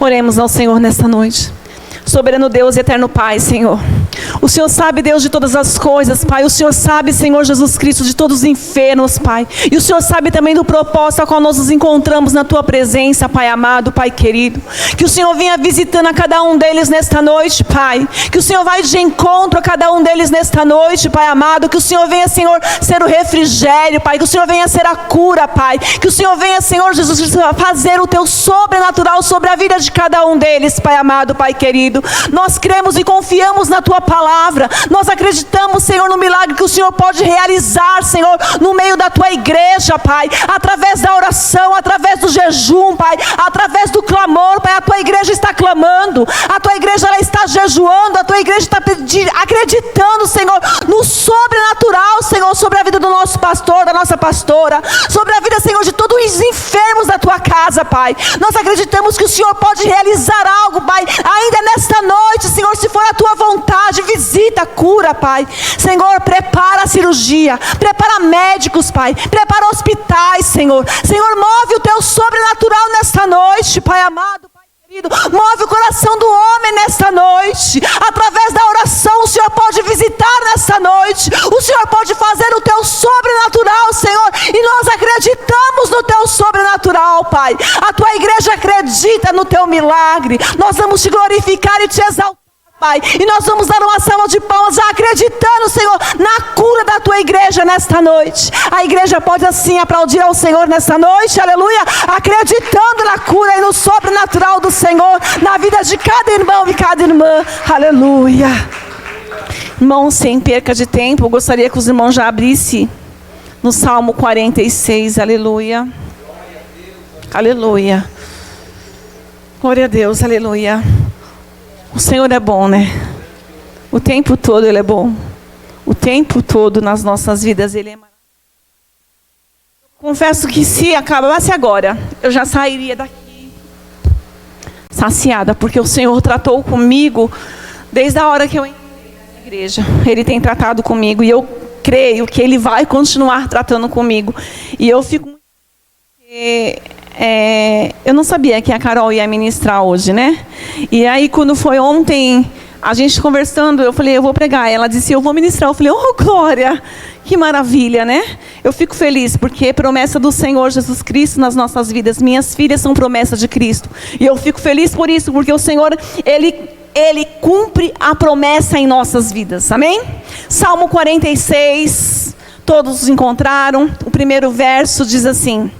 Oremos ao Senhor nesta noite. Soberano Deus e eterno Pai, Senhor. O Senhor sabe, Deus, de todas as coisas, Pai. O Senhor sabe, Senhor Jesus Cristo, de todos os enfermos, Pai. E o Senhor sabe também do propósito a qual nós nos encontramos na Tua presença, Pai amado, Pai querido. Que o Senhor venha visitando a cada um deles nesta noite, Pai. Que o Senhor vai de encontro a cada um deles nesta noite, Pai amado. Que o Senhor venha, Senhor, ser o refrigério, Pai. Que o Senhor venha ser a cura, Pai. Que o Senhor venha, Senhor Jesus Cristo, fazer o Teu sobrenatural sobre a vida de cada um deles, Pai amado, Pai querido. Nós cremos e confiamos na Tua palavra. Nós acreditamos, Senhor, no milagre que o Senhor pode realizar, Senhor, no meio da Tua igreja, Pai, através da oração, através do jejum, Pai, através do clamor, Pai. A Tua igreja está clamando, a Tua igreja ela está jejuando, a Tua igreja está acreditando, Senhor, no sobrenatural, Senhor, sobre a vida do nosso pastor, da nossa pastora, sobre a vida, Senhor, de todos os enfermos da Tua casa, Pai. Nós acreditamos que o Senhor pode realizar algo, Pai, ainda nesta noite, Senhor, se for a Tua vontade. Visita, cura, Pai. Senhor, prepara a cirurgia, prepara médicos, Pai, prepara hospitais, Senhor. Senhor, move o Teu sobrenatural nesta noite, Pai amado, Pai querido. Move o coração do homem nesta noite. Através da oração, o Senhor pode visitar nesta noite. O Senhor pode fazer o Teu sobrenatural, Senhor. E nós acreditamos no Teu sobrenatural, Pai. A Tua igreja acredita no Teu milagre. Nós vamos Te glorificar e Te exaltar, Pai. E nós vamos dar uma salva de palmas, já acreditando, Senhor, na cura da Tua igreja nesta noite. A igreja pode assim aplaudir ao Senhor nesta noite, aleluia, acreditando na cura e no sobrenatural do Senhor, na vida de cada irmão e cada irmã, aleluia. Irmãos, sem perca de tempo, eu gostaria que os irmãos já abrissem no Salmo 46, aleluia. Aleluia. Glória a Deus, aleluia. O Senhor é bom, né? O tempo todo Ele é bom. O tempo todo nas nossas vidas Ele é maravilhoso. Confesso que se acabasse agora, eu já sairia daqui saciada, porque o Senhor tratou comigo desde a hora que eu entrei na igreja. Ele tem tratado comigo e eu creio que Ele vai continuar tratando comigo. E eu fico muito... eu não sabia que a Carol ia ministrar hoje, né? E aí, quando foi ontem, a gente conversando, eu falei, eu vou pregar. Ela disse, eu vou ministrar. Eu falei, oh, glória! Que maravilha, né? Eu fico feliz, porque é promessa do Senhor Jesus Cristo nas nossas vidas. Minhas filhas são promessa de Cristo. E eu fico feliz por isso, porque o Senhor, Ele cumpre a promessa em nossas vidas. Amém? Salmo 46, todos encontraram. O primeiro verso diz assim: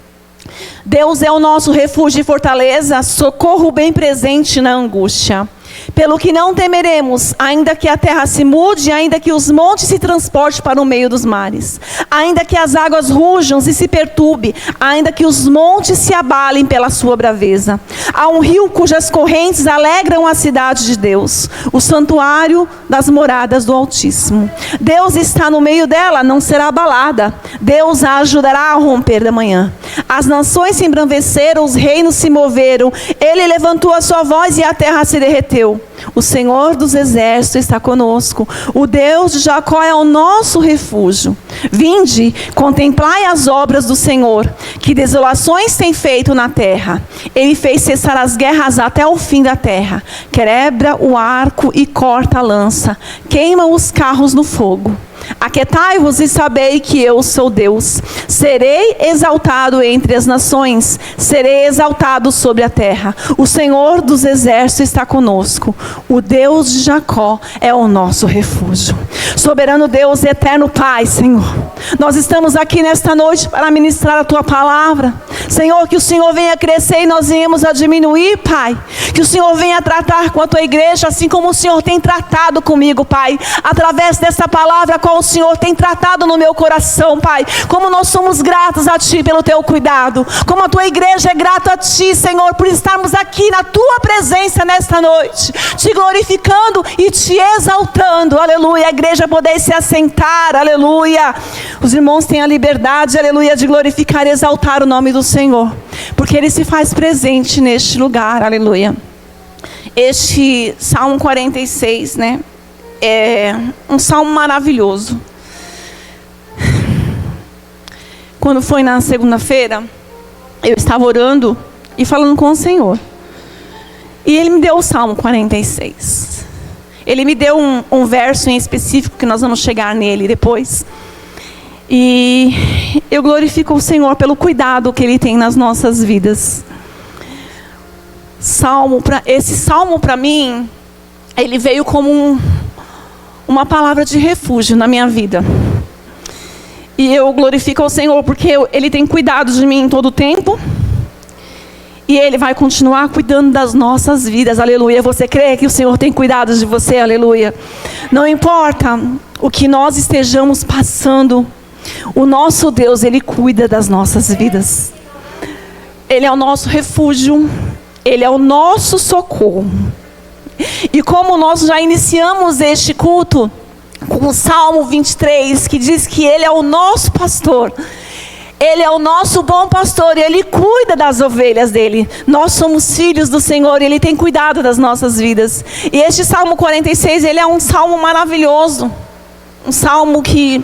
Deus é o nosso refúgio e fortaleza, socorro bem presente na angústia. Pelo que não temeremos, ainda que a terra se mude, ainda que os montes se transportem para o meio dos mares, ainda que as águas rujam e se perturbe, ainda que os montes se abalem pela sua braveza. Há um rio cujas correntes alegram a cidade de Deus, o santuário das moradas do Altíssimo. Deus está no meio dela, não será abalada. Deus a ajudará a romper da manhã. As nações se embraveceram, os reinos se moveram. Ele levantou a sua voz e a terra se derreteu. O Senhor dos exércitos está conosco. O Deus de Jacó é o nosso refúgio. Vinde, contemplai as obras do Senhor, que desolações tem feito na terra. Ele fez cessar as guerras até o fim da terra. Quebra o arco e corta a lança. Queima os carros no fogo. Aquietai-vos e sabei que eu sou Deus. Serei exaltado entre as nações, serei exaltado sobre a terra. O Senhor dos exércitos está conosco. O Deus de Jacó é o nosso refúgio. Soberano Deus, eterno Pai, Senhor, nós estamos aqui nesta noite para ministrar a Tua palavra. Senhor, que o Senhor venha crescer e nós venhamos a diminuir, Pai. Que o Senhor venha tratar com a Tua igreja, assim como o Senhor tem tratado comigo, Pai. Através dessa palavra, qual o Senhor tem tratado no meu coração, Pai. Como nós somos gratos a Ti pelo Teu cuidado. Como a Tua igreja é grata a Ti, Senhor, por estarmos aqui na Tua presença nesta noite. Te glorificando e Te exaltando, aleluia. A igreja poder se assentar, aleluia. Os irmãos têm a liberdade, aleluia, de glorificar e exaltar o nome do Senhor, porque Ele se faz presente neste lugar, aleluia. Este Salmo 46, né, é um salmo maravilhoso. Quando foi na segunda-feira, eu estava orando e falando com o Senhor. E ele me deu o Salmo 46. Ele me deu um verso em específico, que nós vamos chegar nele depois. E eu glorifico o Senhor pelo cuidado que Ele tem nas nossas vidas. Esse salmo para mim, ele veio como uma palavra de refúgio na minha vida. E eu glorifico ao Senhor porque Ele tem cuidado de mim em todo o tempo. E Ele vai continuar cuidando das nossas vidas, aleluia. Você crê que o Senhor tem cuidado de você, aleluia? Não importa o que nós estejamos passando, o nosso Deus, Ele cuida das nossas vidas. Ele é o nosso refúgio, Ele é o nosso socorro. E como nós já iniciamos este culto com o Salmo 23, que diz que Ele é o nosso pastor, Ele é o nosso bom pastor e Ele cuida das ovelhas dEle. Nós somos filhos do Senhor e Ele tem cuidado das nossas vidas. E este Salmo 46, ele é um salmo maravilhoso. Um salmo que,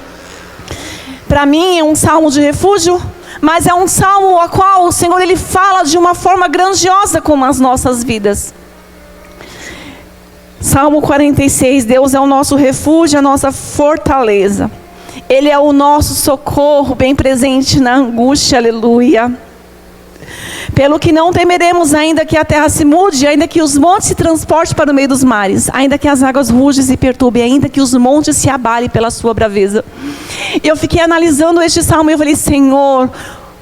para mim, é um salmo de refúgio, mas é um salmo a qual o Senhor, Ele fala de uma forma grandiosa com as nossas vidas. Salmo 46, Deus é o nosso refúgio, a nossa fortaleza. Ele é o nosso socorro, bem presente na angústia, aleluia. Pelo que não temeremos, ainda que a terra se mude, ainda que os montes se transportem para o meio dos mares, ainda que as águas rujem e perturbem, ainda que os montes se abalem pela sua braveza. E eu fiquei analisando este salmo e eu falei, Senhor,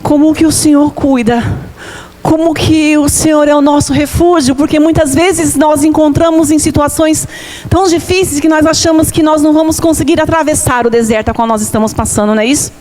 como que o Senhor cuida? Como que o Senhor é o nosso refúgio? Porque muitas vezes nós encontramos em situações tão difíceis que nós achamos que nós não vamos conseguir atravessar o deserto a qual nós estamos passando, não é isso?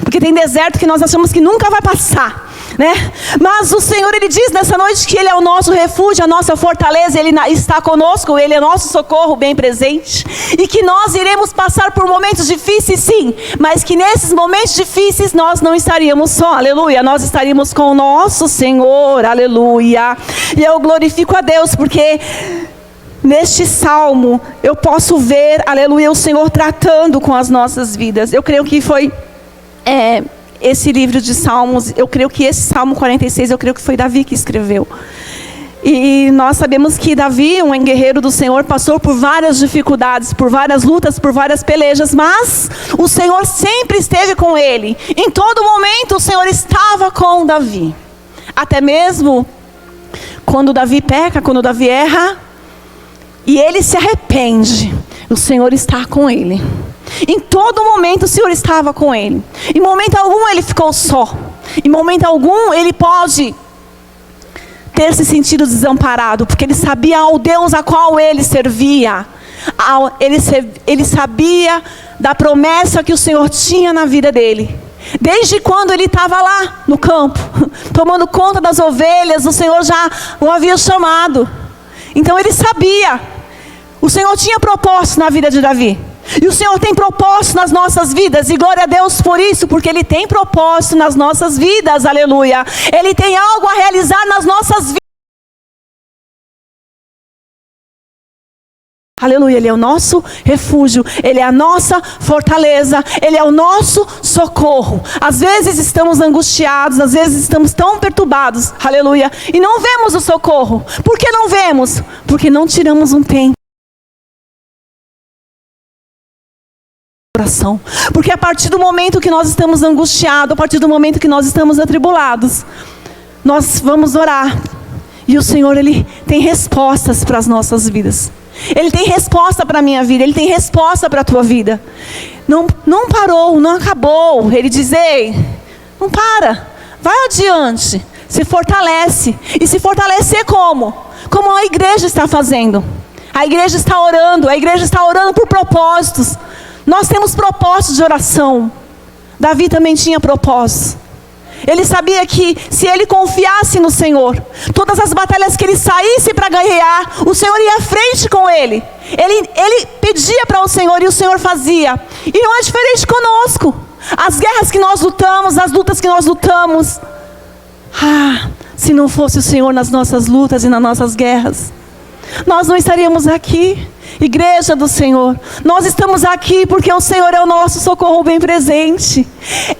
Porque tem deserto que nós achamos que nunca vai passar, né? Mas o Senhor, Ele diz nessa noite que Ele é o nosso refúgio, a nossa fortaleza, Ele está conosco, Ele é nosso socorro bem presente. E que nós iremos passar por momentos difíceis, sim, mas que nesses momentos difíceis nós não estaríamos só, aleluia. Nós estaríamos com o nosso Senhor, aleluia. E eu glorifico a Deus porque neste salmo eu posso ver, aleluia, o Senhor tratando com as nossas vidas. Eu creio que foi esse livro de Salmos, eu creio que esse Salmo 46, eu creio que foi Davi que escreveu. E nós sabemos que Davi, um guerreiro do Senhor, passou por várias dificuldades, por várias lutas, por várias pelejas, mas o Senhor sempre esteve com ele. Em todo momento o Senhor estava com Davi. Até mesmo quando Davi peca, quando Davi erra, e ele se arrepende, o Senhor está com ele. Em todo momento o Senhor estava com ele. Em momento algum ele ficou só. Em momento algum ele pode ter se sentido desamparado, porque ele sabia ao Deus a qual ele servia. Ele sabia da promessa que o Senhor tinha na vida dele. Desde quando ele estava lá no campo, tomando conta das ovelhas, o Senhor já o havia chamado. Então ele sabia. O Senhor tinha propósito na vida de Davi. E o Senhor tem propósito nas nossas vidas, e glória a Deus por isso, porque Ele tem propósito nas nossas vidas, aleluia. Ele tem algo a realizar nas nossas vidas. Aleluia, Ele é o nosso refúgio, Ele é a nossa fortaleza, Ele é o nosso socorro. Às vezes estamos angustiados, às vezes estamos tão perturbados, aleluia, e não vemos o socorro. Por que não vemos? Porque não tiramos um tempo. Oração. Porque a partir do momento que nós estamos angustiados, a partir do momento que nós estamos atribulados, nós vamos orar. E o Senhor, Ele tem respostas para as nossas vidas. Ele tem resposta para a minha vida, Ele tem resposta para a tua vida. Não parou, não acabou. Ele diz, ei, não para, vai adiante, se fortalece. E se fortalecer como? Como a igreja está fazendo. A igreja está orando por propósitos. Nós temos propósitos de oração. Davi também tinha propósitos. Ele sabia que se ele confiasse no Senhor, todas as batalhas que ele saísse para ganhar, o Senhor ia à frente com ele. Ele pedia para o Senhor e o Senhor fazia. E não é diferente conosco. As guerras que nós lutamos, as lutas que nós lutamos, se não fosse o Senhor nas nossas lutas e nas nossas guerras, nós não estaríamos aqui. Igreja do Senhor, nós estamos aqui porque o Senhor é o nosso socorro bem presente.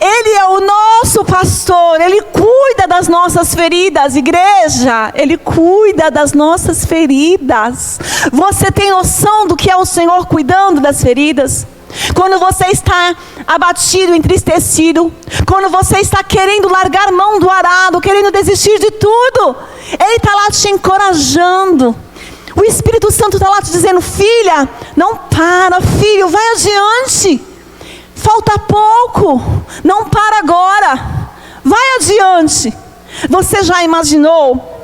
Ele é o nosso pastor, Ele cuida das nossas feridas. Igreja, Ele cuida das nossas feridas. Você tem noção do que é o Senhor cuidando das feridas? Quando você está abatido, entristecido, quando você está querendo largar mão do arado, querendo desistir de tudo, Ele está lá te encorajando. O Espírito Santo está lá te dizendo: filha, não para, filho, vai adiante. Falta pouco, não para agora, vai adiante. Você já imaginou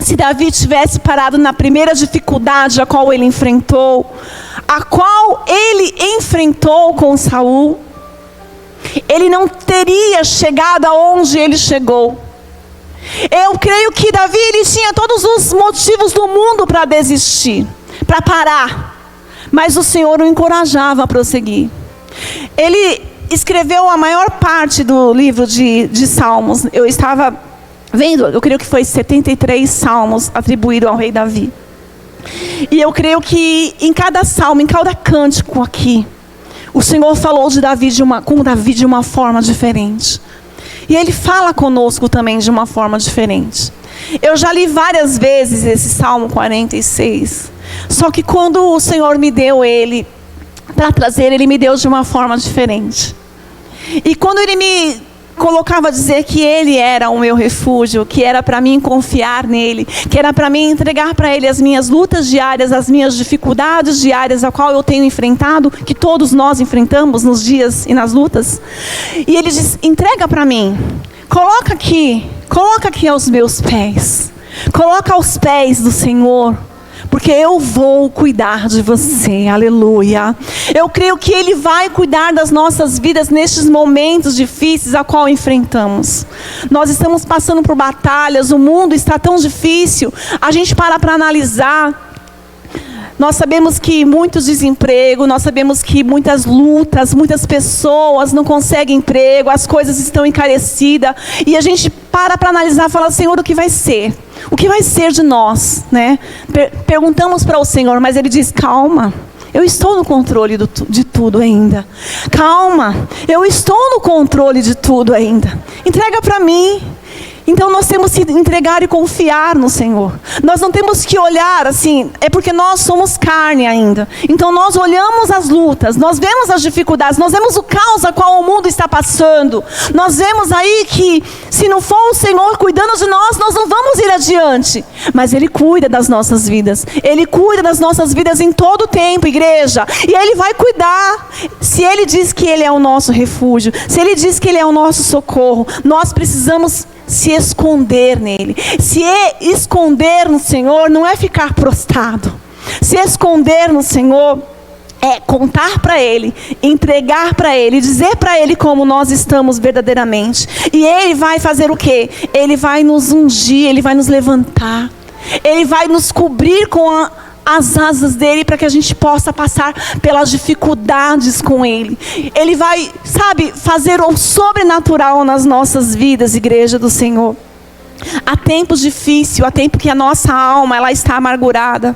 se Davi tivesse parado na primeira dificuldade a qual ele enfrentou com Saul? Ele não teria chegado aonde ele chegou. Eu creio que Davi, ele tinha todos os motivos do mundo para desistir, para parar. Mas o Senhor o encorajava a prosseguir. Ele escreveu a maior parte do livro de Salmos. Eu estava vendo, eu creio que foi 73 salmos atribuídos ao rei Davi. E eu creio que em cada salmo, em cada cântico aqui, o Senhor falou com Davi de uma forma diferente. E Ele fala conosco também de uma forma diferente. Eu já li várias vezes esse Salmo 46. Só que quando o Senhor me deu ele para trazer, Ele me deu de uma forma diferente. E quando Ele me colocava a dizer que Ele era o meu refúgio, que era para mim confiar nele, que era para mim entregar para Ele as minhas lutas diárias, as minhas dificuldades diárias, a qual eu tenho enfrentado, que todos nós enfrentamos nos dias e nas lutas. E Ele diz: entrega para mim, coloca aqui aos meus pés, coloca aos pés do Senhor, porque eu vou cuidar de você, aleluia. Eu creio que Ele vai cuidar das nossas vidas nestes momentos difíceis a qual enfrentamos. Nós estamos passando por batalhas, o mundo está tão difícil. A gente para analisar. Nós sabemos que muitos desempregos, nós sabemos que muitas lutas, muitas pessoas não conseguem emprego, as coisas estão encarecidas. E a gente para analisar e fala: Senhor, o que vai ser? O que vai ser de nós, né? Perguntamos para o Senhor, mas Ele diz: calma, eu estou no controle de tudo ainda. Calma, eu estou no controle de tudo ainda. Entrega para mim. Então nós temos que entregar e confiar no Senhor. Nós não temos que olhar assim, é porque nós somos carne ainda. Então nós olhamos as lutas, nós vemos as dificuldades, nós vemos o caos a qual o mundo está passando. Nós vemos aí que se não for o Senhor cuidando de nós, nós não vamos ir adiante. Mas Ele cuida das nossas vidas. Ele cuida das nossas vidas em todo o tempo, igreja. E Ele vai cuidar. Se Ele diz que Ele é o nosso refúgio, se Ele diz que Ele é o nosso socorro, nós precisamos se esconder nele. Se esconder no Senhor não é ficar prostrado. Se esconder no Senhor é contar para Ele, entregar para Ele, dizer para Ele como nós estamos verdadeiramente. E Ele vai fazer o quê? Ele vai nos ungir, Ele vai nos levantar. Ele vai nos cobrir com as asas dele para que a gente possa passar pelas dificuldades com Ele. Ele vai, fazer o sobrenatural nas nossas vidas, igreja do Senhor. Há tempos difíceis, há tempo que a nossa alma ela está amargurada.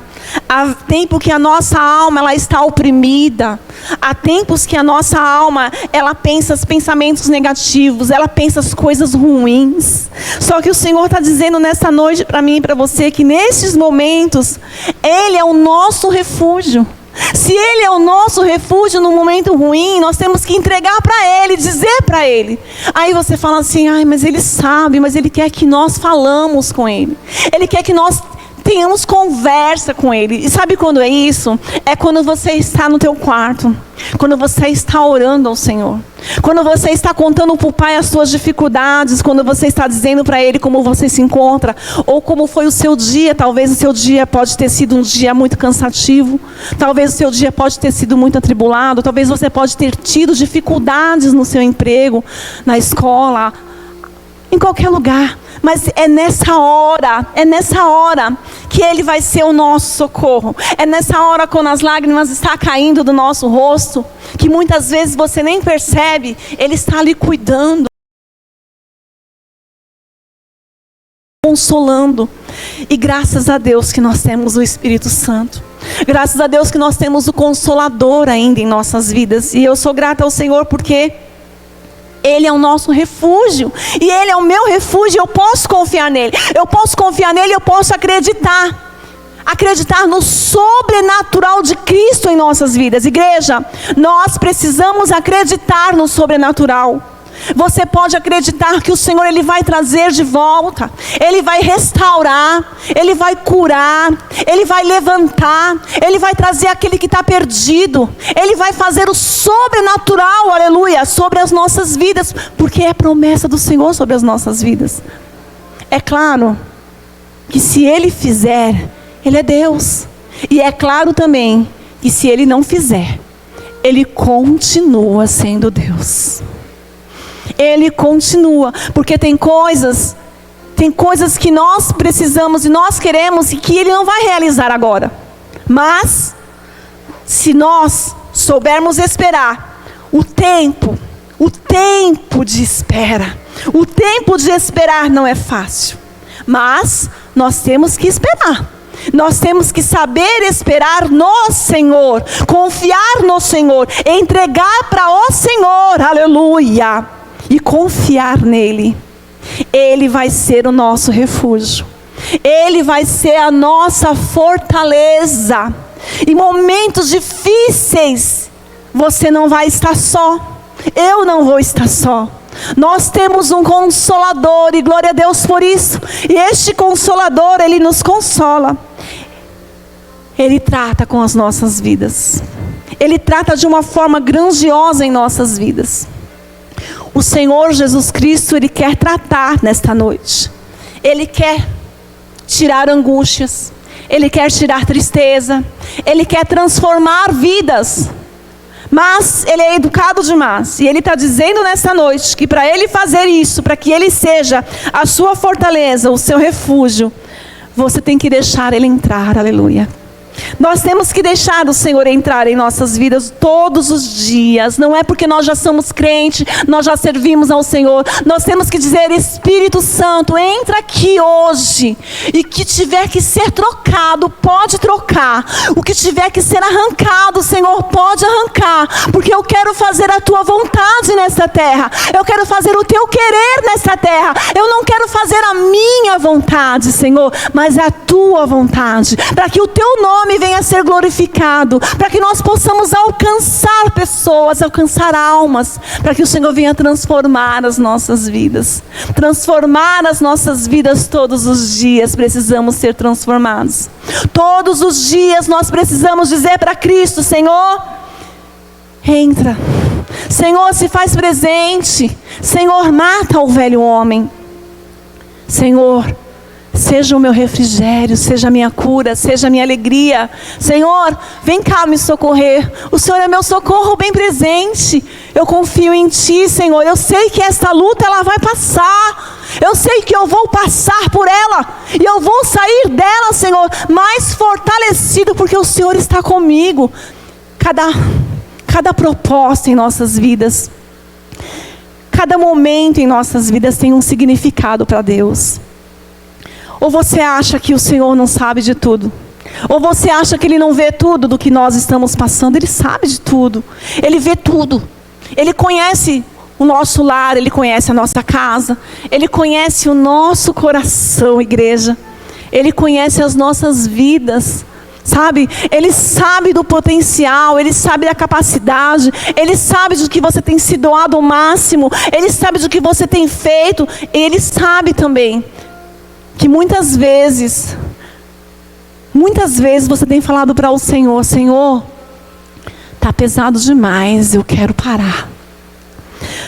Há tempo que a nossa alma ela está oprimida. Há tempos que a nossa alma ela pensa os pensamentos negativos, ela pensa as coisas ruins. Só que o Senhor está dizendo nessa noite para mim e para você que nesses momentos Ele é o nosso refúgio. Se Ele é o nosso refúgio no momento ruim, nós temos que entregar para Ele, dizer para Ele. Aí você fala assim: ai, mas Ele sabe, mas Ele quer que nós falamos com Ele. Ele quer que nós tenhamos conversa com Ele. E sabe quando é isso? É quando você está no teu quarto, quando você está orando ao Senhor, quando você está contando para o Pai as suas dificuldades, quando você está dizendo para Ele como você se encontra, ou como foi o seu dia. Talvez o seu dia pode ter sido um dia muito cansativo, talvez o seu dia pode ter sido muito atribulado, talvez você pode ter tido dificuldades no seu emprego, na escola, em qualquer lugar. Mas é nessa hora que Ele vai ser o nosso socorro. É nessa hora, quando as lágrimas estão caindo do nosso rosto, que muitas vezes você nem percebe, Ele está ali cuidando, consolando. E graças a Deus que nós temos o Espírito Santo. Graças a Deus que nós temos o Consolador ainda em nossas vidas. E eu sou grata ao Senhor porque Ele é o nosso refúgio. E Ele é o meu refúgio. Eu posso confiar nele. Eu posso confiar nele, eu posso acreditar. Acreditar no sobrenatural de Cristo em nossas vidas. Igreja, nós precisamos acreditar no sobrenatural. Você pode acreditar que o Senhor, Ele vai trazer de volta. Ele vai restaurar. Ele vai curar. Ele vai levantar. Ele vai trazer aquele que está perdido. Ele vai fazer o sobrenatural, aleluia, sobre as nossas vidas. Porque é promessa do Senhor sobre as nossas vidas. É claro que se Ele fizer, Ele é Deus. E é claro também que se Ele não fizer, Ele continua sendo Deus. Ele continua, porque tem coisas que nós precisamos e nós queremos e que Ele não vai realizar agora. Mas, se nós soubermos esperar, o tempo de espera, o tempo de esperar não é fácil. Mas, nós temos que esperar. Nós temos que saber esperar no Senhor, confiar no Senhor, entregar para o Senhor, aleluia. E confiar nele. Ele vai ser o nosso refúgio. Ele vai ser a nossa fortaleza. Em momentos difíceis, você não vai estar só. Eu não vou estar só. Nós temos um Consolador e glória a Deus por isso. E este Consolador, Ele nos consola. Ele trata com as nossas vidas. Ele trata de uma forma grandiosa em nossas vidas. O Senhor Jesus Cristo, Ele quer tratar nesta noite. Ele quer tirar angústias. Ele quer tirar tristeza. Ele quer transformar vidas. Mas Ele é educado demais. E Ele está dizendo nesta noite que para Ele fazer isso, para que Ele seja a sua fortaleza, o seu refúgio, você tem que deixar Ele entrar, aleluia. Nós temos que deixar o Senhor entrar em nossas vidas todos os dias. Não é porque nós já somos crentes, nós já servimos ao Senhor. Nós temos que dizer: Espírito Santo, entra aqui hoje. E que tiver que ser trocado, pode trocar. O que tiver que ser arrancado, Senhor, pode arrancar. Porque eu quero fazer a Tua vontade nesta terra. Eu quero fazer o Teu querer nesta terra. Eu não quero fazer a minha vontade, Senhor, mas a Tua vontade. Para que o Teu nome venha a ser glorificado, para que nós possamos alcançar pessoas, alcançar almas, para que o Senhor venha transformar as nossas vidas. Transformar as nossas vidas todos os dias. Precisamos ser transformados. Todos os dias nós precisamos dizer para Cristo: Senhor, entra. Senhor, se faz presente. Senhor, mata o velho homem. Senhor, seja o meu refrigério, seja a minha cura, seja a minha alegria. Senhor, vem cá me socorrer. O Senhor é meu socorro bem presente. Eu confio em Ti, Senhor. Eu sei que esta luta ela vai passar. Eu sei que eu vou passar por ela. E eu vou sair dela, Senhor, mais fortalecido, porque o Senhor está comigo. Cada proposta em nossas vidas, cada momento em nossas vidas tem um significado para Deus. Ou você acha que o Senhor não sabe de tudo? Ou você acha que Ele não vê tudo do que nós estamos passando? Ele sabe de tudo. Ele vê tudo. Ele conhece o nosso lar, Ele conhece a nossa casa. Ele conhece o nosso coração, igreja. Ele conhece as nossas vidas. Sabe? Ele sabe do potencial, Ele sabe da capacidade, Ele sabe do que você tem se doado ao máximo, Ele sabe do que você tem feito. Ele sabe também que muitas vezes você tem falado para o Senhor: Senhor, está pesado demais, eu quero parar.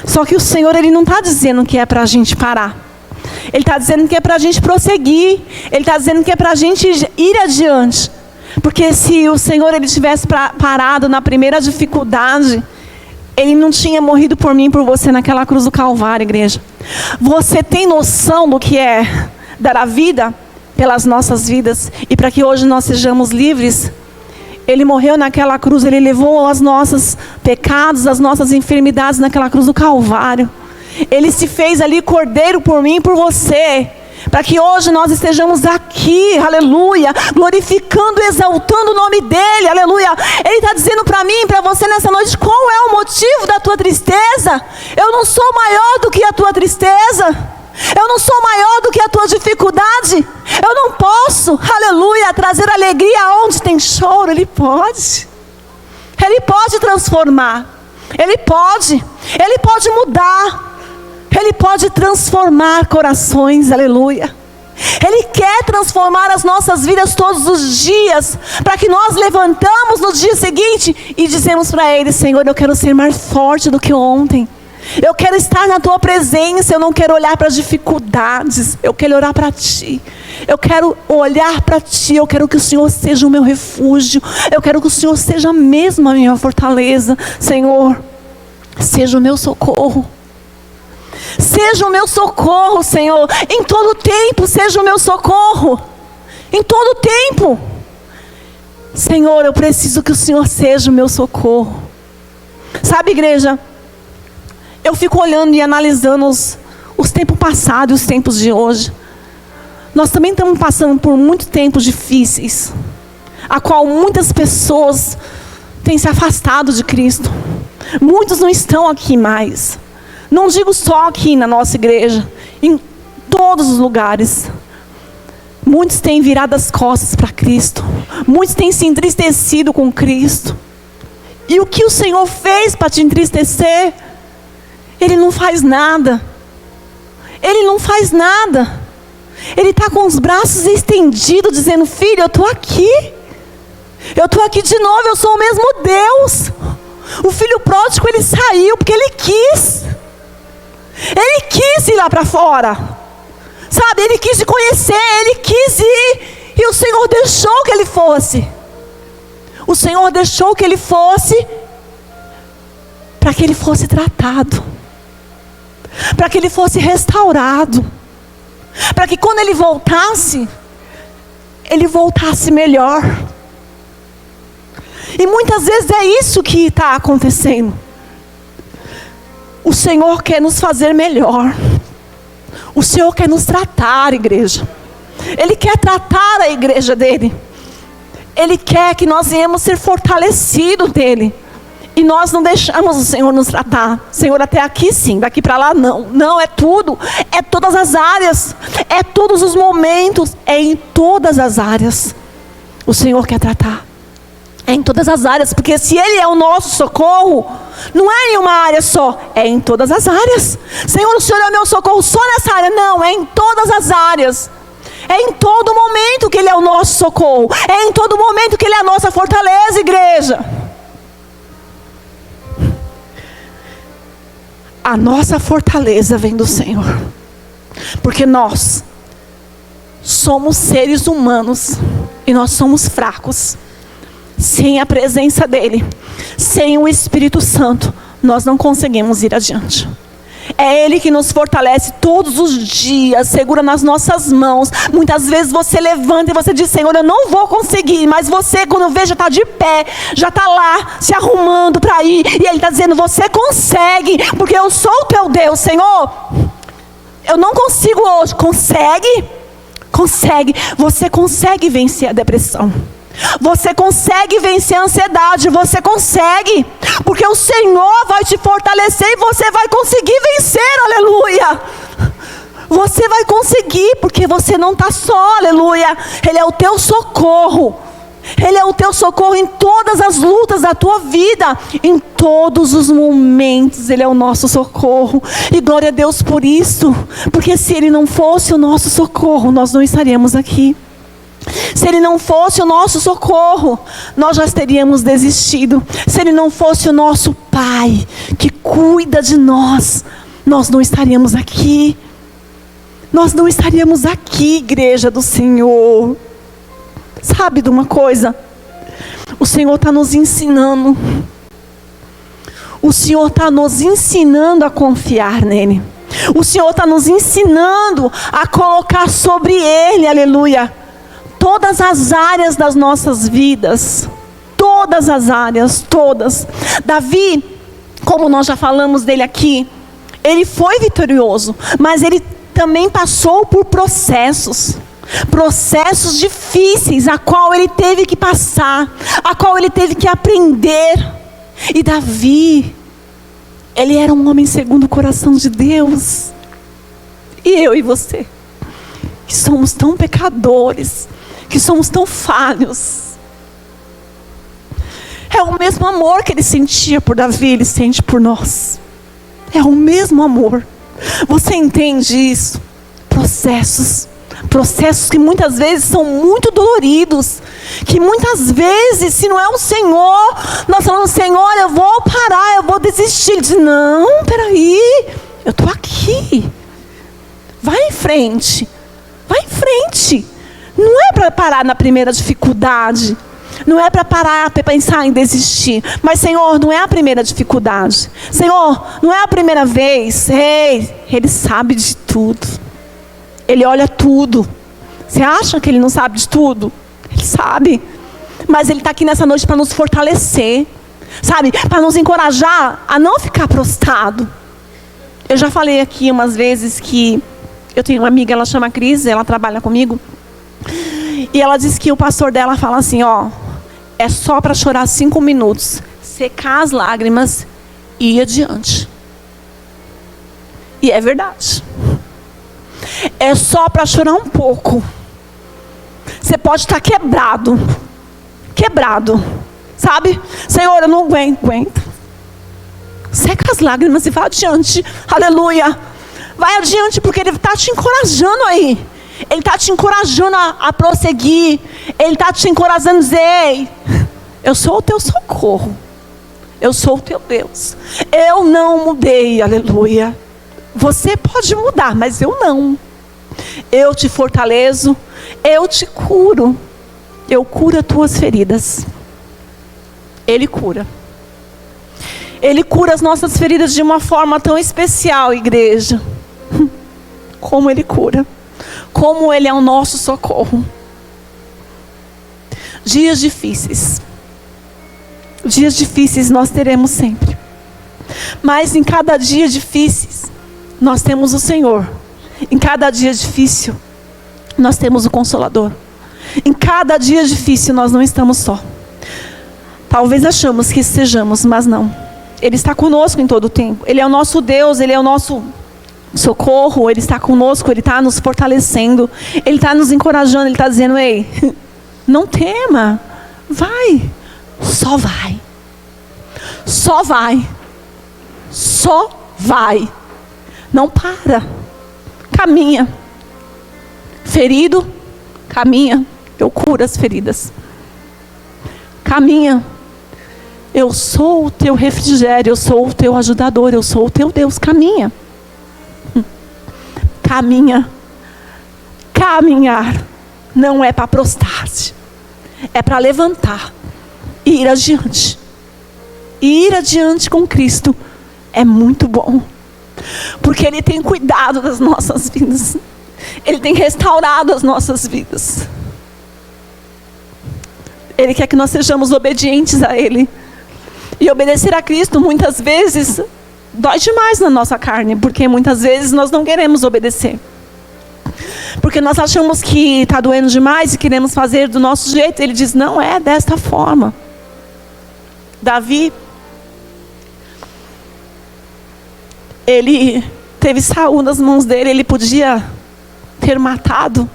Só que o Senhor, Ele não está dizendo que é para a gente parar. Ele está dizendo que é para a gente prosseguir. Ele está dizendo que é para a gente ir adiante. Porque se o Senhor, Ele tivesse parado na primeira dificuldade, Ele não tinha morrido por mim e por você naquela cruz do Calvário, igreja. Você tem noção do que é dar a vida pelas nossas vidas, e para que hoje nós sejamos livres? Ele morreu naquela cruz, Ele levou os nossos pecados, as nossas enfermidades naquela cruz do Calvário. Ele se fez ali cordeiro por mim e por você. Para que hoje nós estejamos aqui, aleluia, glorificando, exaltando o nome dEle, aleluia. Ele está dizendo para mim, para você nessa noite, qual é o motivo da tua tristeza? Eu não sou maior do que a tua tristeza. Eu não sou maior do que a tua dificuldade. Eu não posso, aleluia, trazer alegria onde tem choro. Ele pode. Ele pode transformar. Ele pode mudar. Ele pode transformar corações, aleluia. Ele quer transformar as nossas vidas todos os dias, para que nós levantamos no dia seguinte e dizemos para Ele: Senhor, eu quero ser mais forte do que ontem. Eu quero estar na Tua presença, eu não quero olhar para as dificuldades, eu quero olhar para Ti. Eu quero olhar para Ti, eu quero que o Senhor seja o meu refúgio. Eu quero que o Senhor seja mesmo a minha fortaleza. Senhor, seja o meu socorro. Seja o meu socorro, Senhor. Em todo tempo, seja o meu socorro. Em todo tempo. Senhor, eu preciso que o Senhor seja o meu socorro. Sabe, igreja, eu fico olhando e analisando os tempos passados e os tempos de hoje. Nós também estamos passando por muitos tempos difíceis, a qual muitas pessoas têm se afastado de Cristo. Muitos não estão aqui mais. Não digo só aqui na nossa igreja, em todos os lugares. Muitos têm virado as costas para Cristo. Muitos têm se entristecido com Cristo. E o que o Senhor fez para te entristecer? Ele não faz nada. Ele não faz nada. Ele está com os braços estendidos, dizendo: filho, eu estou aqui. Eu estou aqui de novo, eu sou o mesmo Deus. O filho pródigo, ele saiu porque ele quis. Ele quis ir lá para fora. Sabe, ele quis te conhecer, ele quis ir. E o Senhor deixou que ele fosse. O Senhor deixou que ele fosse, para que ele fosse tratado, para que ele fosse restaurado, para que quando ele voltasse melhor. E muitas vezes é isso que está acontecendo. O Senhor quer nos fazer melhor. O Senhor quer nos tratar, igreja. Ele quer tratar a igreja dele. Ele quer que nós venhamos ser fortalecidos dele. E nós não deixamos o Senhor nos tratar. Senhor, até aqui sim, daqui para lá não. Não, é tudo. É todas as áreas. É todos os momentos. É em todas as áreas. O Senhor quer tratar. É em todas as áreas. Porque se Ele é o nosso socorro, não é em uma área só. É em todas as áreas. Senhor, o Senhor é o meu socorro só nessa área. Não, é em todas as áreas. É em todo momento que Ele é o nosso socorro. É em todo momento que Ele é a nossa fortaleza, igreja. A nossa fortaleza vem do Senhor. Porque nós somos seres humanos. E nós somos fracos. Sem a presença dEle, sem o Espírito Santo, nós não conseguimos ir adiante. É Ele que nos fortalece todos os dias, segura nas nossas mãos. Muitas vezes você levanta e você diz: Senhor, eu não vou conseguir. Mas você, quando vê, já está de pé, já está lá, se arrumando para ir. E Ele está dizendo: você consegue, porque eu sou o teu Deus. Senhor, eu não consigo hoje. Consegue? Consegue. Você consegue vencer a depressão. Você consegue vencer a ansiedade. Você consegue, porque o Senhor vai te fortalecer e você vai conseguir vencer, aleluia. Você vai conseguir, porque você não está só, aleluia. Ele é o teu socorro. Ele é o teu socorro em todas as lutas da tua vida. Em todos os momentos Ele é o nosso socorro. E glória a Deus por isso. Porque se Ele não fosse o nosso socorro, nós não estaríamos aqui. Se Ele não fosse o nosso socorro, nós já teríamos desistido. Se Ele não fosse o nosso Pai, que cuida de nós, nós não estaríamos aqui. Nós não estaríamos aqui, igreja do Senhor. Sabe de uma coisa? O Senhor está nos ensinando. O Senhor está nos ensinando a confiar nele. O Senhor está nos ensinando a colocar sobre Ele, aleluia, todas as áreas das nossas vidas. Todas as áreas, todas. Davi, como nós já falamos dele aqui, ele foi vitorioso, mas ele também passou por processos difíceis, a qual ele teve que passar, a qual ele teve que aprender. E Davi, ele era um homem segundo o coração de Deus. E eu e você, que somos tão pecadores, que somos tão falhos, é o mesmo amor que ele sentia por Davi, ele sente por nós. É o mesmo amor. Você entende isso? Processos que muitas vezes são muito doloridos, que muitas vezes, se não é o Senhor, nós falamos: Senhor, eu vou parar, eu vou desistir. Ele diz: não, peraí, eu estou aqui, vai em frente. Não é para parar na primeira dificuldade, não é para parar, para pensar em desistir. Mas Senhor, não é a primeira dificuldade, Senhor, não é a primeira vez. Ei, Ele sabe de tudo, Ele olha tudo. Você acha que Ele não sabe de tudo? Ele sabe. Mas Ele está aqui nessa noite para nos fortalecer, sabe? Para nos encorajar a não ficar prostrado. Eu já falei aqui umas vezes que eu tenho uma amiga, ela chama Cris, ela trabalha comigo. E ela diz que o pastor dela fala assim: ó, é só para chorar 5 minutos, secar as lágrimas e ir adiante. E é verdade. É só para chorar um pouco. Você pode estar quebrado, sabe? Senhor, eu não aguento. Seca as lágrimas e vai adiante. Aleluia. Vai adiante, porque Ele está te encorajando aí. Ele está te encorajando a prosseguir. Ele está te encorajando a dizer: ei, eu sou o teu socorro. Eu sou o teu Deus. Eu não mudei, aleluia. Você pode mudar, mas eu não. Eu te fortaleço, eu te curo. Eu curo as tuas feridas. Ele cura. Ele cura as nossas feridas de uma forma tão especial, igreja. Como Ele cura. Como Ele é o nosso socorro. Dias difíceis nós teremos sempre. Mas em cada dia difícil, nós temos o Senhor. Em cada dia difícil, nós temos o Consolador. Em cada dia difícil, nós não estamos só. Talvez achamos que estejamos, mas não. Ele está conosco em todo o tempo. Ele é o nosso Deus, Ele é o nosso socorro. Ele está conosco, Ele está nos fortalecendo. Ele está nos encorajando, Ele está dizendo: ei, não tema, vai. Só vai. Não para. Caminha. Ferido, caminha. Eu curo as feridas. Caminha. Eu sou o teu refrigério, eu sou o teu ajudador, eu sou o teu Deus. Caminha. Caminha. Caminhar não é para prostrar-se, é para levantar e ir adiante. E ir adiante com Cristo é muito bom, porque Ele tem cuidado das nossas vidas. Ele tem restaurado as nossas vidas. Ele quer que nós sejamos obedientes a Ele. E obedecer a Cristo muitas vezes dói demais na nossa carne, porque muitas vezes nós não queremos obedecer. Porque nós achamos que está doendo demais e queremos fazer do nosso jeito. Ele diz: não é desta forma. Davi, ele teve Saul nas mãos dele. Ele podia ter matado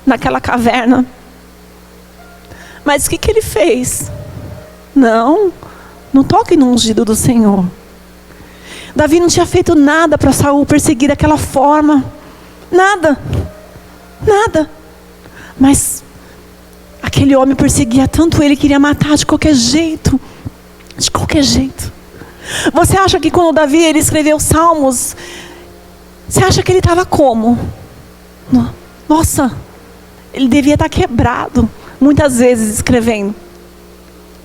naquela caverna. Mas o que ele fez? Não toque no ungido do Senhor. Davi não tinha feito nada para Saul perseguir daquela forma. Nada. Mas aquele homem perseguia tanto ele, queria matar de qualquer jeito. Você acha que quando Davi ele escreveu Salmos, você acha que ele estava como? Nossa, ele devia estar quebrado muitas vezes escrevendo.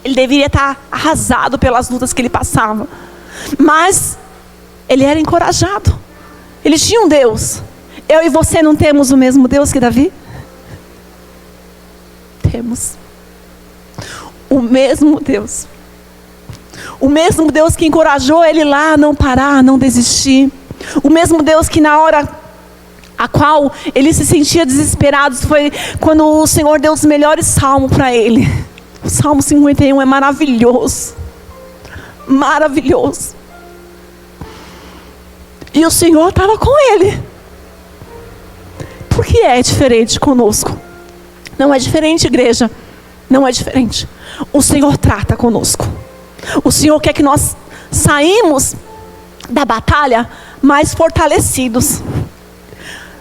Ele deveria estar arrasado pelas lutas que ele passava. Mas ele era encorajado. Ele tinha um Deus. Eu e você não temos o mesmo Deus que Davi? Temos. O mesmo Deus. O mesmo Deus que encorajou ele lá a não parar, a não desistir. O mesmo Deus que na hora a qual ele se sentia desesperado, foi quando o Senhor deu os melhores salmos para ele. O Salmo 51 é maravilhoso. Maravilhoso. E o Senhor estava com ele. Por que é diferente conosco? Não é diferente, igreja. Não é diferente. O Senhor trata conosco. O Senhor quer que nós saímos da batalha mais fortalecidos.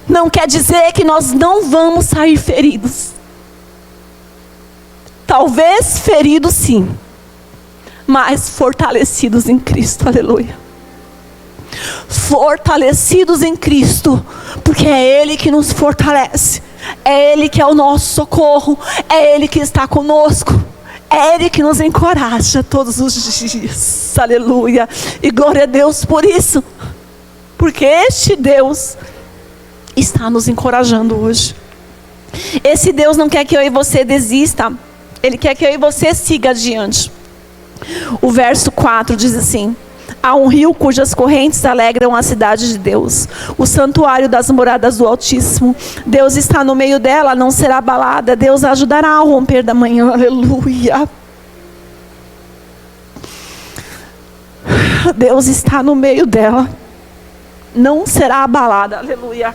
Não quer dizer que nós não vamos sair feridos. Talvez feridos sim, mas fortalecidos em Cristo, aleluia. Fortalecidos em Cristo, porque é Ele que nos fortalece, é Ele que é o nosso socorro, é Ele que está conosco, é Ele que nos encoraja todos os dias, aleluia. E glória a Deus por isso, porque este Deus está nos encorajando hoje. Esse Deus não quer que eu e você desista, Ele quer que eu e você siga adiante. O verso 4 diz assim: há um rio cujas correntes alegram a cidade de Deus, o santuário das moradas do Altíssimo. Deus está no meio dela, não será abalada. Deus a ajudará ao romper da manhã, aleluia. Deus está no meio dela, não será abalada, aleluia.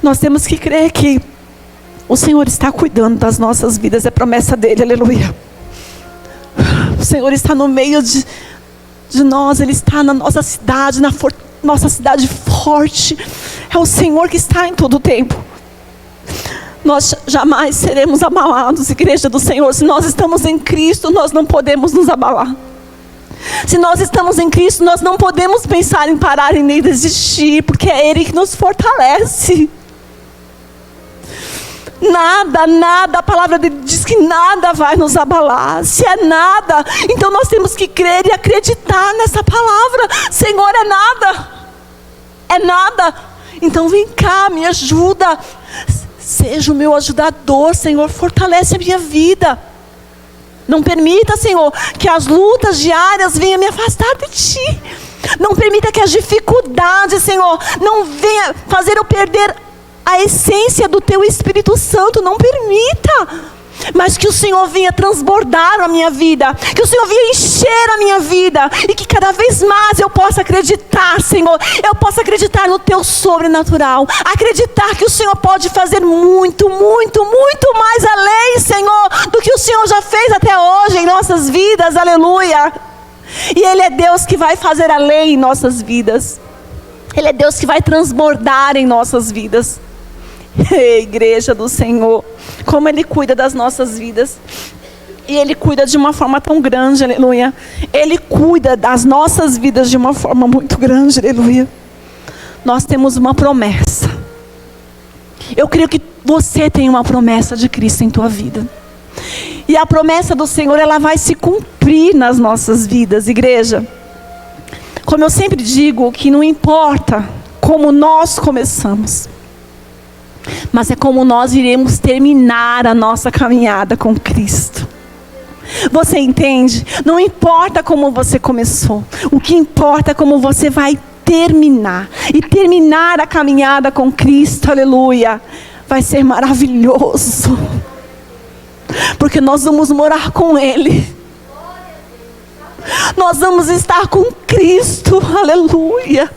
Nós temos que crer que o Senhor está cuidando das nossas vidas, é promessa dele, aleluia. O Senhor está no meio de nós, Ele está na nossa cidade, nossa cidade forte. É o Senhor que está em todo o tempo. Nós jamais seremos abalados, igreja do Senhor. Se nós estamos em Cristo, nós não podemos nos abalar. Se nós estamos em Cristo, nós não podemos pensar em parar e nem desistir, porque é Ele que nos fortalece. Nada, a palavra dele diz que nada vai nos abalar. Se é nada, então nós temos que crer e acreditar nessa palavra. Senhor, é nada. Então vem cá, me ajuda. Seja o meu ajudador, Senhor, fortalece a minha vida. Não permita, Senhor, que as lutas diárias venham me afastar de Ti. Não permita que as dificuldades, Senhor, não venham fazer eu perder a essência do Teu Espírito Santo. Não permita, mas que o Senhor venha transbordar a minha vida, que o Senhor venha encher a minha vida, e que cada vez mais eu possa acreditar, Senhor, eu possa acreditar no Teu sobrenatural, acreditar que o Senhor pode fazer muito mais além, Senhor, do que o Senhor já fez até hoje em nossas vidas, aleluia. E Ele é Deus que vai fazer além em nossas vidas, Ele é Deus que vai transbordar em nossas vidas. Igreja do Senhor, como Ele cuida das nossas vidas. E Ele cuida de uma forma tão grande, aleluia. Ele cuida das nossas vidas de uma forma muito grande, aleluia. Nós temos uma promessa. Eu creio que você tem uma promessa de Cristo em tua vida. E a promessa do Senhor, ela vai se cumprir nas nossas vidas, igreja. Como eu sempre digo, que não importa como nós começamos, mas é como nós iremos terminar a nossa caminhada com Cristo. Você entende? Não importa como você começou, o que importa é como você vai terminar. E terminar a caminhada com Cristo, aleluia, vai ser maravilhoso, porque nós vamos morar com Ele. Nós vamos estar com Cristo, aleluia.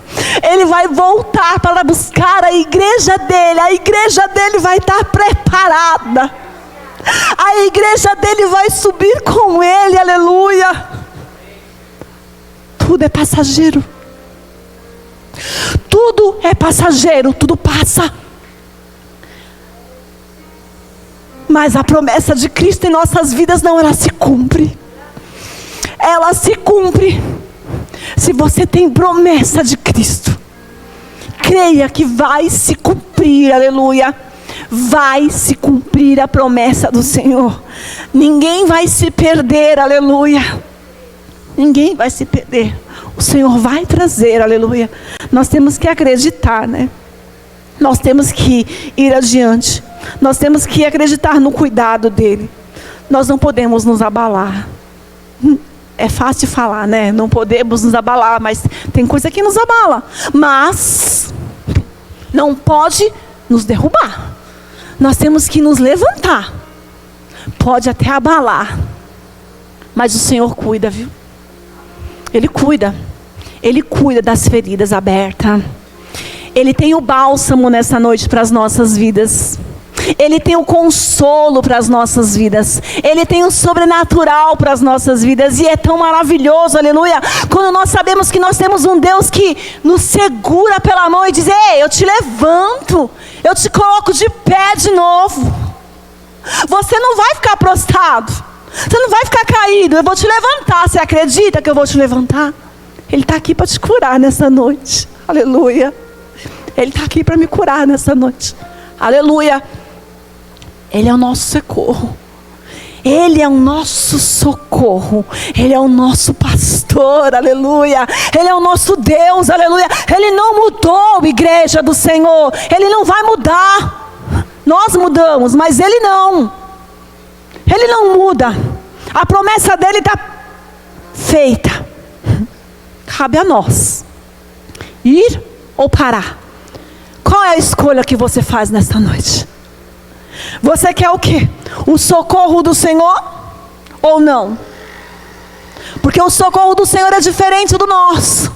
Ele vai voltar para buscar a igreja dele vai estar preparada. A igreja dele vai subir com Ele, aleluia. Tudo é passageiro. Tudo é passageiro, tudo passa. Mas a promessa de Cristo em nossas vidas não, ela se cumpre. Ela se cumpre. Se você tem promessa de Cristo, creia que vai se cumprir, aleluia. Vai se cumprir a promessa do Senhor. Ninguém vai se perder, aleluia. Ninguém vai se perder. O Senhor vai trazer, aleluia. Nós temos que acreditar, né? Nós temos que ir adiante. Nós temos que acreditar no cuidado dEle. Nós não podemos nos abalar. É fácil falar, né? Não podemos nos abalar, mas tem coisa que nos abala. Mas Não pode nos derrubar. Nós temos que nos levantar. Pode até abalar, mas o Senhor cuida, viu? Ele cuida. Ele cuida das feridas abertas. Ele tem o bálsamo nessa noite para as nossas vidas. Ele tem o consolo para as nossas vidas. Ele tem o sobrenatural para as nossas vidas. E é tão maravilhoso, aleluia, quando nós sabemos que nós temos um Deus que nos segura pela mão e diz: ei, eu te levanto, eu te coloco de pé de novo. Você não vai ficar prostrado, você não vai ficar caído, eu vou te levantar. Você acredita que eu vou te levantar? Ele está aqui para te curar nessa noite, aleluia. Ele está aqui para me curar nessa noite, aleluia. Ele é o nosso socorro. Ele é o nosso socorro. Ele é o nosso pastor, aleluia. Ele é o nosso Deus, aleluia. Ele não mudou, igreja do Senhor. Ele não vai mudar. Nós mudamos, mas Ele não. Ele não muda. A promessa dEle está feita. Cabe a nós ir ou parar. Qual é a escolha que você faz nesta noite? Você quer o quê? O socorro do Senhor ou não? Porque o socorro do Senhor é diferente do nosso.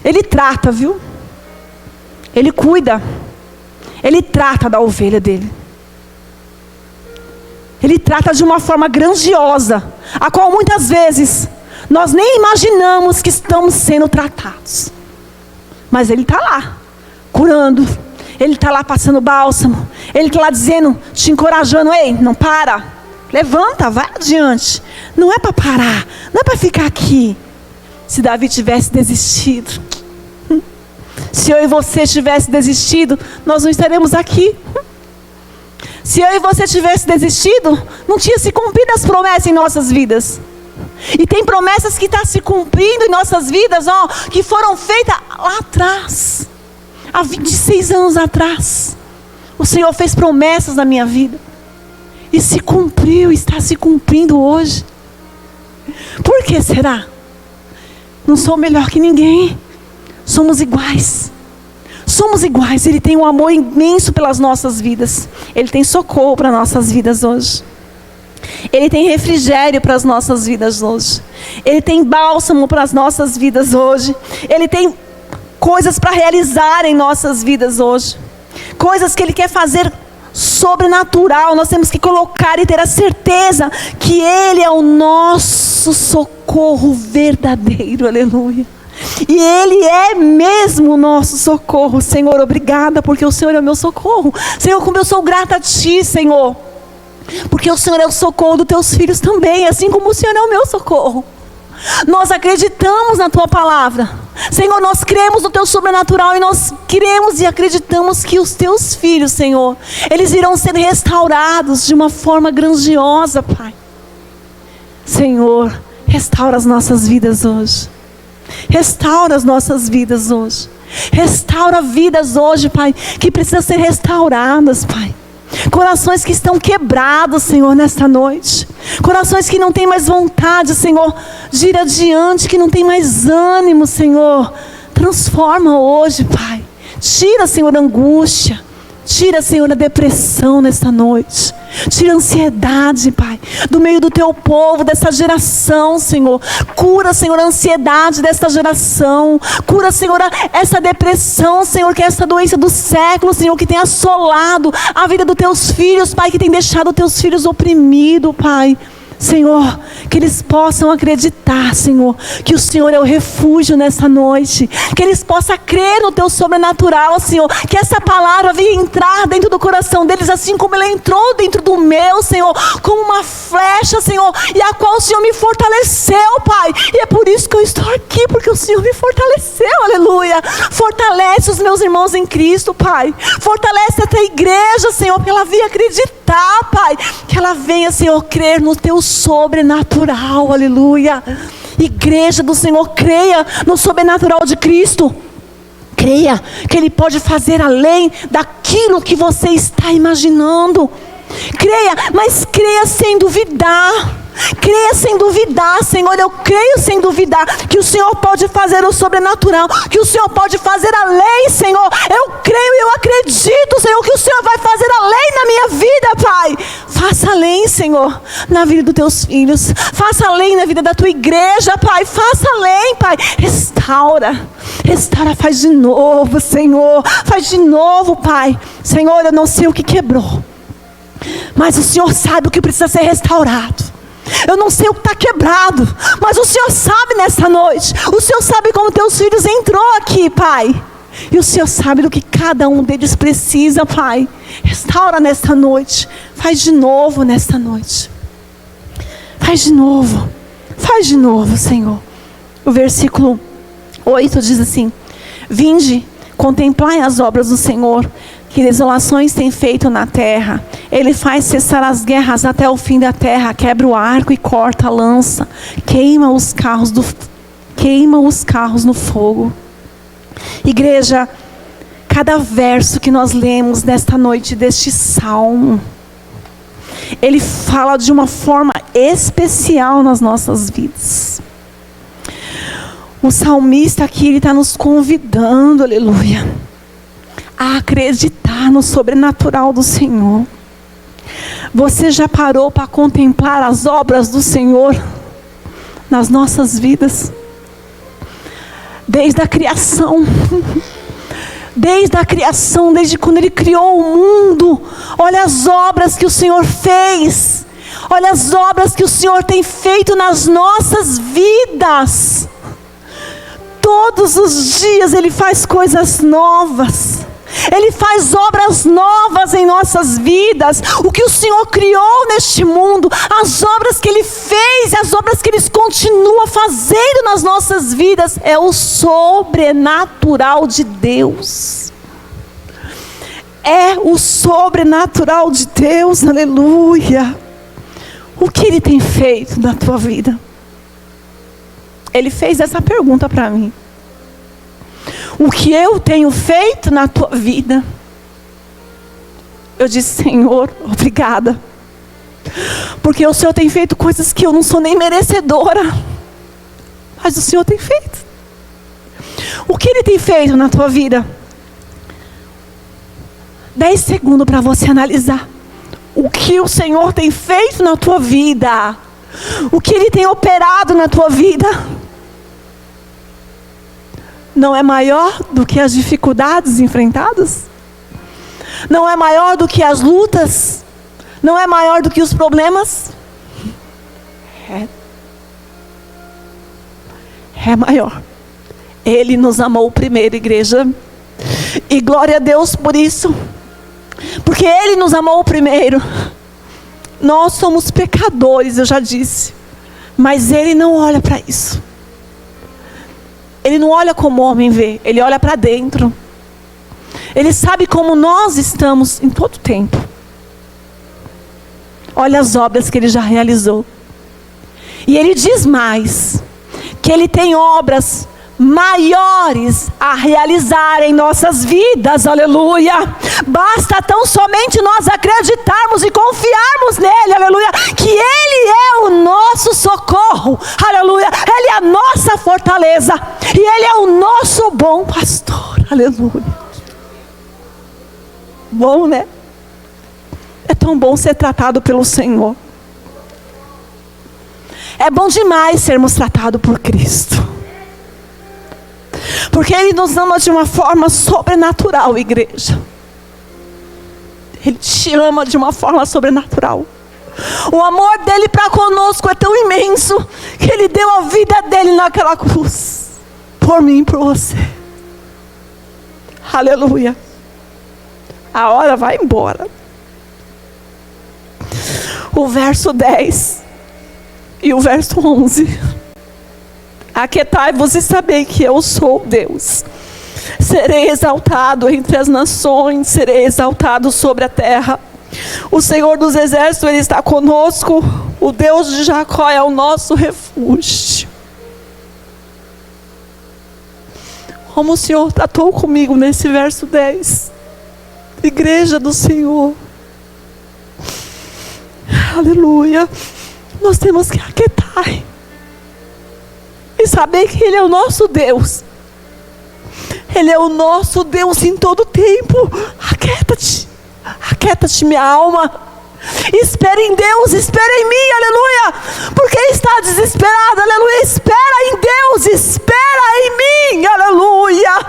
Ele trata, viu? Ele cuida. Ele trata da ovelha dele. Ele trata de uma forma grandiosa, a qual muitas vezes nós nem imaginamos que estamos sendo tratados. Mas Ele está lá, curando. Ele está lá passando bálsamo. Ele está lá dizendo, te encorajando: ei, não para. Levanta, vai adiante. Não é para parar, não é para ficar aqui. Se Davi tivesse desistido, se eu e você tivesse desistido, nós não estaremos aqui. Se eu e você tivesse desistido, não tinha se cumprido as promessas em nossas vidas. E tem promessas que estão se cumprindo em nossas vidas, ó, que foram feitas lá atrás, há 26 anos atrás. O Senhor fez promessas na minha vida e se cumpriu, está se cumprindo hoje. Por que será? Não sou melhor que ninguém. Somos iguais. Somos iguais. Ele tem um amor imenso pelas nossas vidas. Ele tem socorro para nossas vidas hoje. Ele tem refrigério para as nossas vidas hoje. Ele tem bálsamo para as nossas vidas hoje. Ele tem coisas para realizar em nossas vidas hoje. Coisas que Ele quer fazer sobrenatural. Nós temos que colocar e ter a certeza que Ele é o nosso socorro verdadeiro. Aleluia. E Ele é mesmo o nosso socorro. Senhor, obrigada, porque o Senhor é o meu socorro. Senhor, como eu sou grata a Ti, Senhor, porque o Senhor é o socorro dos Teus filhos também, assim como o Senhor é o meu socorro. Nós acreditamos na Tua palavra, Senhor. Nós cremos no Teu sobrenatural e nós cremos e acreditamos que os Teus filhos, Senhor, eles irão ser restaurados de uma forma grandiosa, Pai. Senhor, restaura as nossas vidas hoje. Restaura as nossas vidas hoje. Restaura vidas hoje, Pai, que precisam ser restauradas, Pai. Corações que estão quebrados, Senhor, nesta noite. Corações que não têm mais vontade, Senhor, de ir adiante, que não tem mais ânimo, Senhor. Transforma hoje, Pai. Tira, Senhor, a angústia. Tira, Senhor, a depressão nesta noite. Tira a ansiedade, Pai, do meio do Teu povo, dessa geração, Senhor. Cura, Senhor, a ansiedade desta geração. Cura, Senhor, essa depressão, Senhor, que é essa doença do século, Senhor, que tem assolado a vida dos Teus filhos, Pai, que tem deixado os Teus filhos oprimidos, Pai. Senhor, que eles possam acreditar, Senhor, que o Senhor é o refúgio nessa noite. Que eles possam crer no Teu sobrenatural, Senhor. Que essa palavra venha entrar dentro do coração deles, assim como ela entrou dentro do meu, Senhor, como uma flecha, Senhor, e a qual o Senhor me fortaleceu, Pai. E é por isso que eu estou aqui, porque o Senhor me fortaleceu, aleluia. Fortalece os meus irmãos em Cristo, Pai. Fortalece essa igreja, Senhor, que ela venha acreditar, Pai. Que ela venha, Senhor, crer no Teu sobrenatural, aleluia. Igreja do Senhor, creia no sobrenatural de Cristo. Creia que Ele pode fazer além daquilo que você está imaginando. Creia, mas creia sem duvidar. Creia sem duvidar, Senhor. Eu creio sem duvidar que o Senhor pode fazer o sobrenatural, que o Senhor pode fazer além, Senhor. Eu creio e eu acredito, Senhor, que o Senhor vai fazer além na minha vida, Pai. Faça além, Senhor, na vida dos teus filhos. Faça além na vida da tua igreja, Pai. Faça além, Pai. Restaura, faz de novo, Senhor. Faz de novo, Pai. Senhor, eu não sei o que quebrou, mas o Senhor sabe o que precisa ser restaurado. Eu não sei o que está quebrado, mas o Senhor sabe nessa noite. O Senhor sabe como teus filhos entrou aqui, Pai. E o Senhor sabe do que cada um deles precisa, Pai. Restaura nesta noite. Faz de novo nesta noite. Faz de novo, Senhor. O versículo 8 diz assim: vinde, contemplai as obras do Senhor, que desolações tem feito na terra. Ele faz cessar as guerras até o fim da terra, quebra o arco e corta a lança, queima os carros no fogo. Igreja, cada verso que nós lemos nesta noite deste salmo, ele fala de uma forma especial nas nossas vidas. O salmista aqui, ele está nos convidando, aleluia, a acreditar no sobrenatural do Senhor. Você já parou para contemplar as obras do Senhor nas nossas vidas? Desde a criação, desde quando Ele criou o mundo. Olha as obras que o Senhor fez. Olha as obras que o Senhor tem feito nas nossas vidas. Todos os dias Ele faz coisas novas. Ele faz obras novas em nossas vidas. O que o Senhor criou neste mundo, as obras que Ele fez, as obras que Ele continua fazendo nas nossas vidas, é o sobrenatural de Deus. É o sobrenatural de Deus, aleluia. O que Ele tem feito na tua vida? Ele fez essa pergunta para mim. O que eu tenho feito na tua vida? Eu disse: Senhor, obrigada. Porque o Senhor tem feito coisas que eu não sou nem merecedora, mas o Senhor tem feito. O que Ele tem feito na tua vida? 10 segundos para você analisar. O que o Senhor tem feito na tua vida? O que Ele tem operado na tua vida? Não é maior do que as dificuldades enfrentadas? Não é maior do que as lutas? Não é maior do que os problemas? É maior. Ele nos amou primeiro, igreja. E glória a Deus por isso. Porque Ele nos amou primeiro. Nós somos pecadores, eu já disse. Mas Ele não olha para isso. Ele não olha como o homem vê, Ele olha para dentro. Ele sabe como nós estamos em todo tempo. Olha as obras que Ele já realizou. E Ele diz mais, que Ele tem obras maiores a realizar em nossas vidas, aleluia. Basta tão somente nós acreditarmos e confiarmos nele, aleluia, que Ele é o nosso socorro, aleluia. Ele é a nossa fortaleza e Ele é o nosso bom pastor, aleluia. Bom, né? É tão bom ser tratado pelo Senhor. É bom demais sermos tratados por Cristo. Porque Ele nos ama de uma forma sobrenatural, igreja. Ele te ama de uma forma sobrenatural. O amor dEle para conosco é tão imenso, que Ele deu a vida dEle naquela cruz. Por mim e por você. Aleluia. A hora vai embora. O verso 10 e o verso 11. Aquietai-vos e sabei que eu sou Deus. Serei exaltado entre as nações, serei exaltado sobre a terra. O Senhor dos exércitos, Ele está conosco. O Deus de Jacó é o nosso refúgio. Como o Senhor tratou comigo nesse verso 10. Igreja do Senhor. Aleluia. nós temos que aquietar e saber que Ele é o nosso Deus. Ele é o nosso Deus em todo tempo. Aquieta-te, aquieta-te, minha alma. Espera em Deus, espera em mim, aleluia. Porque está desesperado, aleluia. Espera em Deus, espera em mim, aleluia.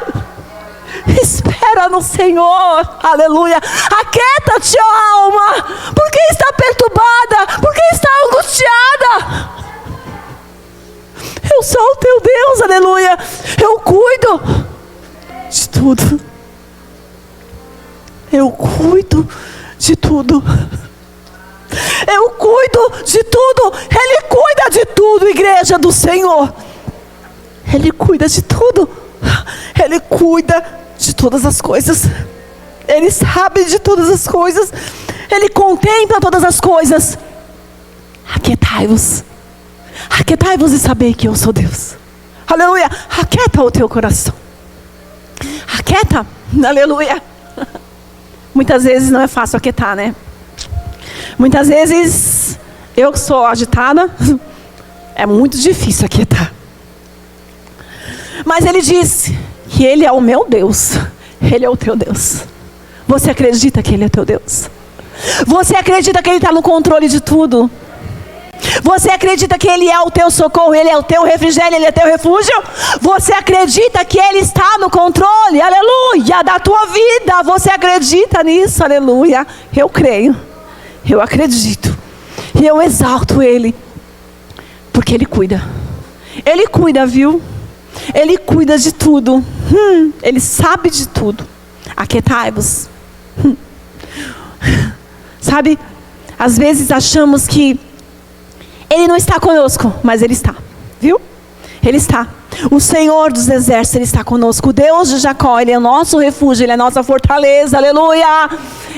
Espera no Senhor, aleluia. Aquieta-te, ó alma. Por que está perturbada? Por que está angustiada? Eu sou o teu Deus, aleluia. Eu cuido de tudo. Eu cuido de tudo. Eu cuido de tudo. Ele cuida de tudo, igreja do Senhor. Ele cuida de tudo. Ele cuida de todas as coisas. Ele sabe de todas as coisas. Ele contempla todas as coisas. Aquietai-vos. Aquietai-vos e sabei que eu sou Deus. Aleluia. Aquieta o teu coração. Aquieta. Aleluia. Muitas vezes não é fácil aquietar, né? Muitas vezes, eu que sou agitada, é muito difícil aquietar. Mas Ele disse que Ele é o meu Deus. Ele é o teu Deus. Você acredita que Ele é teu Deus? Você acredita que Ele está no controle de tudo? Você acredita que Ele é o teu socorro, Ele é o teu refrigério, Ele é o teu refúgio? Você acredita que Ele está no controle, aleluia, da tua vida? Você acredita nisso, aleluia? Eu creio, eu acredito, e eu exalto Ele, porque Ele cuida. Ele cuida, viu? Ele cuida de tudo. Ele sabe de tudo. Aquietai-vos. Sabe, às vezes achamos que Ele não está conosco, mas Ele está, viu? Ele está. O Senhor dos exércitos, Ele está conosco. O Deus de Jacó, Ele é o nosso refúgio, Ele é a nossa fortaleza, aleluia.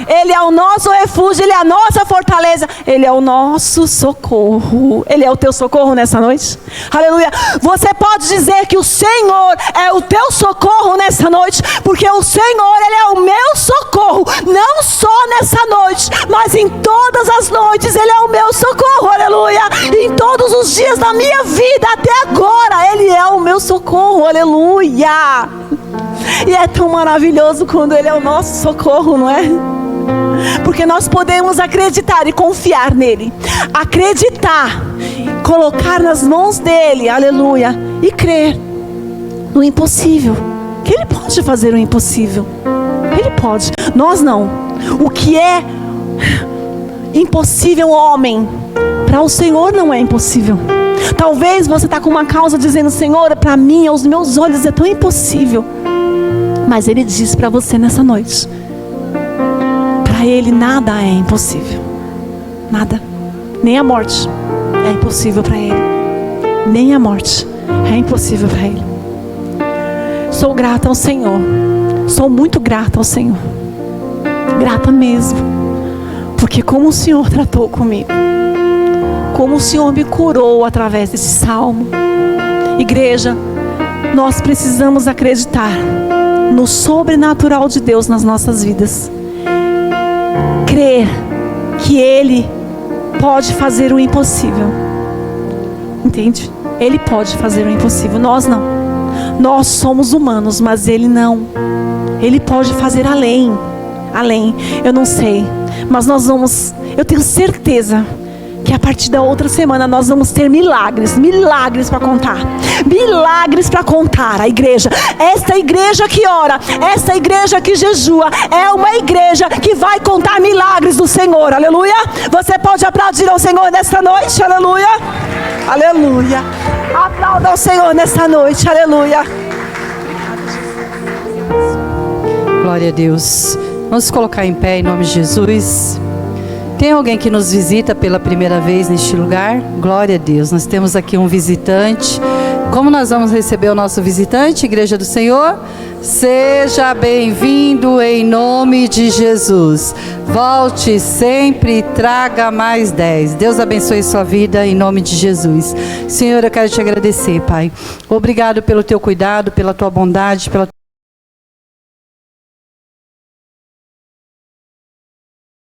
Ele é o nosso refúgio, Ele é a nossa fortaleza, Ele é o nosso socorro. Ele é o teu socorro nessa noite? Aleluia. Você pode dizer que o Senhor é o teu socorro nessa noite, porque o Senhor, Ele é o meu socorro, não só nessa noite, mas em todas as noites, Ele é o meu socorro, aleluia. Em todos os dias da minha vida, até agora, Ele é o meu socorro, aleluia. E é tão maravilhoso quando Ele é o nosso socorro, não é? Porque nós podemos acreditar e confiar nele. Acreditar, colocar nas mãos dele, aleluia, e crer no impossível, que Ele pode fazer o impossível. Ele pode, nós não. O que é impossível, homem, para o Senhor não é impossível. Talvez você está com uma causa dizendo: Senhor, para mim, aos meus olhos é tão impossível. Mas Ele diz para você nessa noite: para Ele nada é impossível. Nada. Nem a morte é impossível para Ele. Nem a morte é impossível para Ele. Sou grata ao Senhor. Sou muito grata ao Senhor. Grata mesmo. Porque como o Senhor tratou comigo, como o Senhor me curou através desse salmo. Igreja, nós precisamos acreditar no sobrenatural de Deus nas nossas vidas. Crer que Ele pode fazer o impossível. Entende? Ele pode fazer o impossível, nós não. Nós somos humanos, mas Ele não. Ele pode fazer além. Eu não sei, mas nós vamos, eu tenho certeza que a partir da outra semana nós vamos ter milagres para contar. Milagres para contar. A igreja, esta igreja que ora, esta igreja que jejua, é uma igreja que vai contar milagres do Senhor, aleluia. Você pode aplaudir ao Senhor nesta noite, aleluia. Aleluia. Aplauda ao Senhor nesta noite, aleluia. Glória a Deus. Vamos se colocar em pé em nome de Jesus. Tem alguém que nos visita pela primeira vez neste lugar? Glória a Deus, nós temos aqui um visitante. Como nós vamos receber o nosso visitante, Igreja do Senhor? Seja bem-vindo em nome de Jesus. Volte sempre e traga mais 10. Deus abençoe sua vida em nome de Jesus. Senhor, eu quero te agradecer, Pai. Obrigado pelo teu cuidado, pela tua bondade, pela